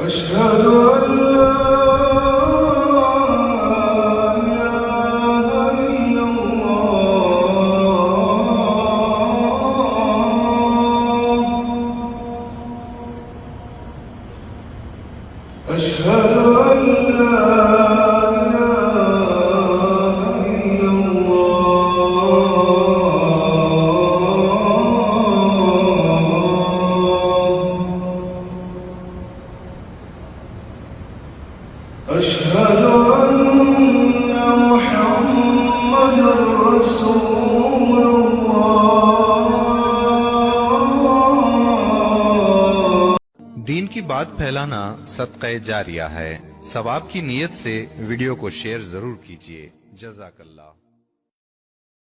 أشهد أن لا إله إلا الله. أشهد أن لا إله إلا الله. أشهد أن محمدًا رسول الله. दीन की बात फैलाना सदक़े जारिया है। सवाब की नीयत से वीडियो को शेयर जरूर कीजिए। जज़ाकल्लाह।